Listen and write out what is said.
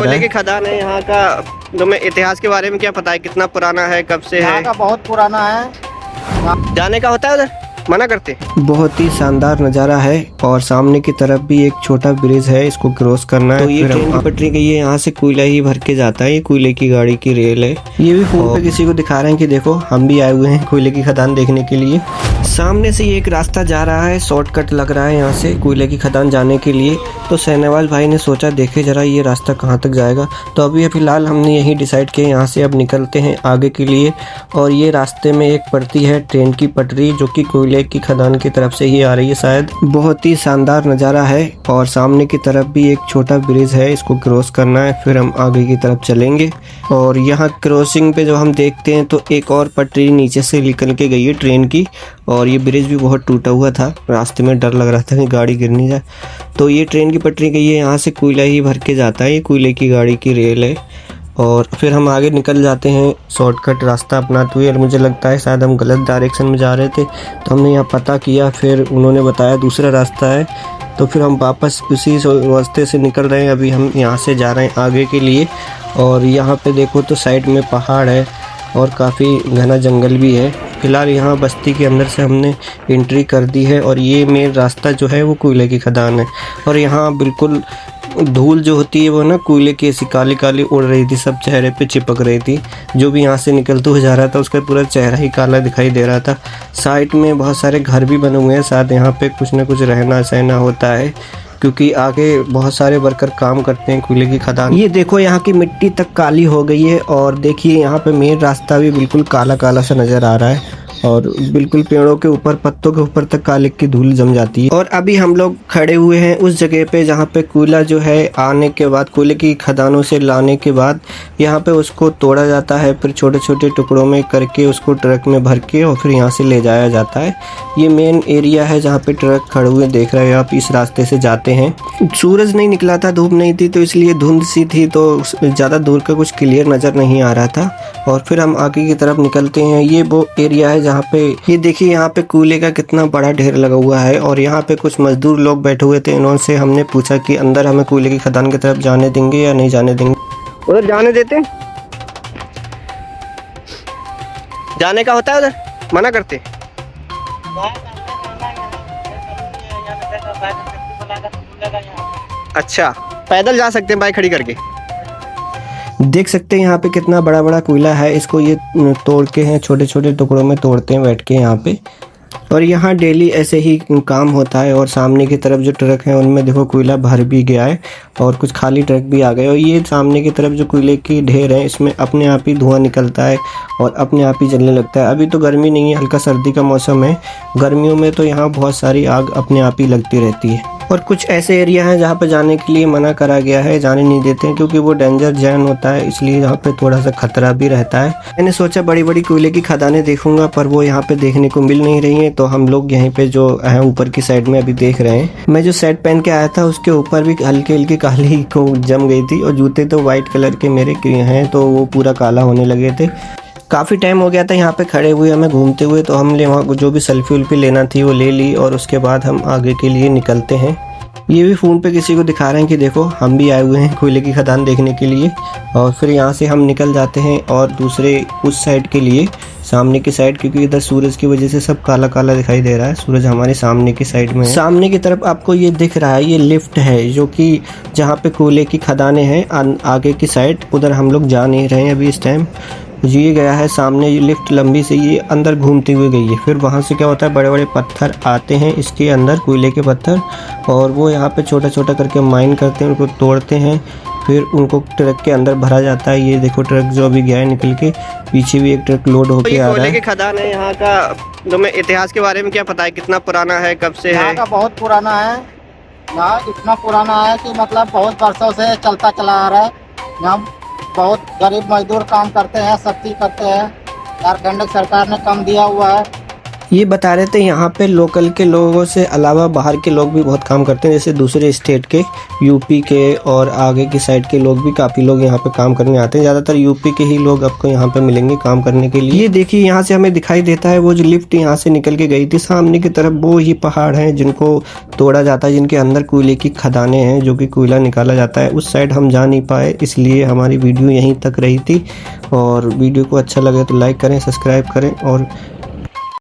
कोयले की खदान है यहाँ का। तुम्हें इतिहास के बारे में क्या पता है, कितना पुराना है, कब से है? यहाँ का बहुत पुराना है। जाने का होता है उधर, मना करते? बहुत ही शानदार नज़ारा है और सामने की तरफ भी एक छोटा ब्रिज है, इसको क्रॉस करना है। तो ये ट्रेन की पटरी गई है, यहाँ से कोयला ही भर के जाता है। ये कोयले की गाड़ी की रेल है। ये भी फोन पे किसी को दिखा रहे हैं कि देखो हम भी आए हुए हैं कोयले की खदान देखने के लिए। सामने से ये एक रास्ता जा रहा है, शॉर्टकट लग रहा है यहाँ से कोयले की खदान जाने के लिए। तो सैनेवाल भाई ने सोचा देखे जरा ये रास्ता कहाँ तक जाएगा। तो अभी फिलहाल हमने यही डिसाइड किया, यहाँ से अब निकलते हैं आगे के लिए। और ये रास्ते में एक पड़ती है ट्रेन की पटरी, जो कि कोयले की खदान की तरफ से ही आ रही है शायद। बहुत ही शानदार नज़ारा है और सामने की तरफ भी एक छोटा ब्रिज है, इसको क्रॉस करना है, फिर हम आगे की तरफ चलेंगे। और यहाँ क्रॉसिंग पे जो हम देखते हैं तो एक और पटरी नीचे से निकल के गई है ट्रेन की। और ये ब्रिज भी बहुत टूटा हुआ था, रास्ते में डर लग रहा था कि गाड़ी गिर नहीं जाए। तो ये ट्रेन की पटरी गई है, यहाँ से कोयला ही भर के जाता है। ये कोयले की गाड़ी की रेल है। और फिर हम आगे निकल जाते हैं शॉर्टकट रास्ता अपनाते हुए। और मुझे लगता है शायद हम गलत डायरेक्शन में जा रहे थे, तो हमने यहाँ पता किया, फिर उन्होंने बताया दूसरा रास्ता है। तो फिर हम वापस उसी रास्ते से निकल रहे हैं। अभी हम यहाँ से जा रहे हैं आगे के लिए। और यहाँ पे देखो तो साइड में पहाड़ है और काफ़ी घना जंगल भी है। फिलहाल यहाँ बस्ती के अंदर से हमने एंट्री कर दी है। और ये मेन रास्ता जो है वो कोयले की खदान है। और यहाँ बिल्कुल धूल जो होती है वो ना कोयले की ऐसी काली काली उड़ रही थी, सब चेहरे पे चिपक रही थी। जो भी यहाँ से निकलते हुए जा रहा था उसका पूरा चेहरा ही काला दिखाई दे रहा था। साइड में बहुत सारे घर भी बने हुए हैं, शायद यहाँ पे कुछ ना कुछ रहना सहना होता है, क्योंकि आगे बहुत सारे वर्कर काम करते हैं कोयले की खदान। ये देखो यहाँ की मिट्टी तक काली हो गई है। और देखिए यहाँ पे मेन रास्ता भी बिल्कुल काला काला सा नज़र आ रहा है। और बिल्कुल पेड़ों के ऊपर, पत्तों के ऊपर तक काले की धूल जम जाती है। और अभी हम लोग खड़े हुए हैं उस जगह पे जहाँ पे कोयला जो है आने के बाद, कोयले की खदानों से लाने के बाद यहाँ पे उसको तोड़ा जाता है, फिर छोटे छोटे टुकड़ों में करके उसको ट्रक में भर के और फिर यहाँ से ले जाया जाता है। ये मेन एरिया है जहाँ पे ट्रक खड़े हुए देख रहे हैं आप। इस रास्ते से जाते हैं। सूरज नहीं निकला था, धूप नहीं थी, तो इसलिए धुंध सी थी, तो ज़्यादा दूर का कुछ क्लियर नज़र नहीं आ रहा था। और फिर हम आगे की तरफ निकलते हैं। ये वो एरिया है जहाँ पे ये देखिए यहाँ पे कोयले का कितना बड़ा ढेर लगा हुआ है। और यहाँ पे कुछ मजदूर लोग बैठे हुए थे, इन्होंने हमने पूछा कि अंदर हमें कोयले की खदान की तरफ जाने देंगे या नहीं जाने देंगे। उधर जाने देते? जाने का होता है उधर, मना करते? अच्छा, पैदल जा सकते हैं बाइक खड़ी करके। देख सकते हैं यहाँ पे कितना बड़ा बड़ा कोयला है। इसको ये तोड़ के हैं, छोटे छोटे टुकड़ों में तोड़ते हैं बैठ के यहाँ पे। और यहाँ डेली ऐसे ही काम होता है। और सामने की तरफ जो ट्रक है उनमें देखो कोयला भर भी गया है और कुछ खाली ट्रक भी आ गए। और ये सामने की तरफ जो कोयले की ढेर है, इसमें अपने आप ही धुआं निकलता है और अपने आप ही जलने लगता है। अभी तो गर्मी नहीं है, हल्का सर्दी का मौसम है। गर्मियों में तो यहाँ बहुत सारी आग अपने आप ही लगती रहती है। और कुछ ऐसे एरिया हैं जहाँ पे जाने के लिए मना करा गया है, जाने नहीं देते हैं, क्योंकि वो डेंजर जोन होता है, इसलिए यहाँ पे थोड़ा सा खतरा भी रहता है। मैंने सोचा बड़ी बड़ी कोयले की खदानें देखूंगा, पर वो यहाँ पे देखने को मिल नहीं रही हैं। तो हम लोग यहीं पे जो है ऊपर की साइड में अभी देख रहे हैं। मैं जो शर्ट पहन के आया था उसके ऊपर भी हल्की हल्की काली को जम गई थी। और जूते तो वाइट कलर के मेरे हैं, तो वो पूरा काला होने लगे थे। काफ़ी टाइम हो गया था यहाँ पे खड़े हुए हमें घूमते हुए, तो हमने वहाँ जो भी सेल्फी उल्फी लेना थी वो ले ली। और उसके बाद हम आगे के लिए निकलते हैं। ये भी फ़ोन पे किसी को दिखा रहे हैं कि देखो हम भी आए हुए हैं कोयले की खदान देखने के लिए। और फिर यहाँ से हम निकल जाते हैं और दूसरे उस साइड के लिए, सामने की साइड, क्योंकि इधर सूरज की वजह से सब काला काला दिखाई दे रहा है। सूरज हमारे सामने की साइड में है। सामने की तरफ आपको ये दिख रहा है, ये लिफ्ट है, जो कि जहाँ पे कोयले की खदानें हैं आगे की साइड, उधर हम लोग जा नहीं रहे हैं अभी इस टाइम। ये गया है सामने, ये लिफ्ट लंबी से ये अंदर घूमती हुई गई है। फिर वहाँ से क्या होता है, बड़े बड़े पत्थर आते हैं इसके अंदर, कोयले के पत्थर, और वो यहाँ पे छोटा छोटा करके माइन करते हैं, उनको तोड़ते हैं, फिर उनको ट्रक के अंदर भरा जाता है। ये देखो ट्रक जो अभी गया है निकल के, पीछे भी एक ट्रक लोड होके आ रहा है। कोयले की खदान है यहाँ का। तुम्हें इतिहास के बारे में क्या पता है, कितना पुराना है, कब से है? यहाँ का बहुत पुराना है। यहाँ इतना पुराना है कि मतलब बहुत वर्षों से चलता चला आ रहा है। यहाँ बहुत गरीब मजदूर काम करते हैं, सख्ती करते हैं। झारखंड सरकार ने कम दिया हुआ है। ये बता रहे थे यहाँ पे लोकल के लोगों से अलावा बाहर के लोग भी बहुत काम करते हैं, जैसे दूसरे स्टेट के, यूपी के और आगे की साइड के लोग भी काफ़ी लोग यहाँ पे काम करने आते हैं। ज़्यादातर यूपी के ही लोग आपको यहाँ पे मिलेंगे काम करने के लिए। ये देखिए यहाँ से हमें दिखाई देता है वो जो लिफ्ट यहाँ से निकल के गई थी, सामने की तरफ वो ही पहाड़ हैं जिनको तोड़ा जाता है, जिनके अंदर कोयले की खदानें हैं जो कि कोयला निकाला जाता है। उस साइड हम जा नहीं पाए, इसलिए हमारी वीडियो यहीं तक रही थी। और वीडियो को अच्छा लगे तो लाइक करें, सब्सक्राइब करें और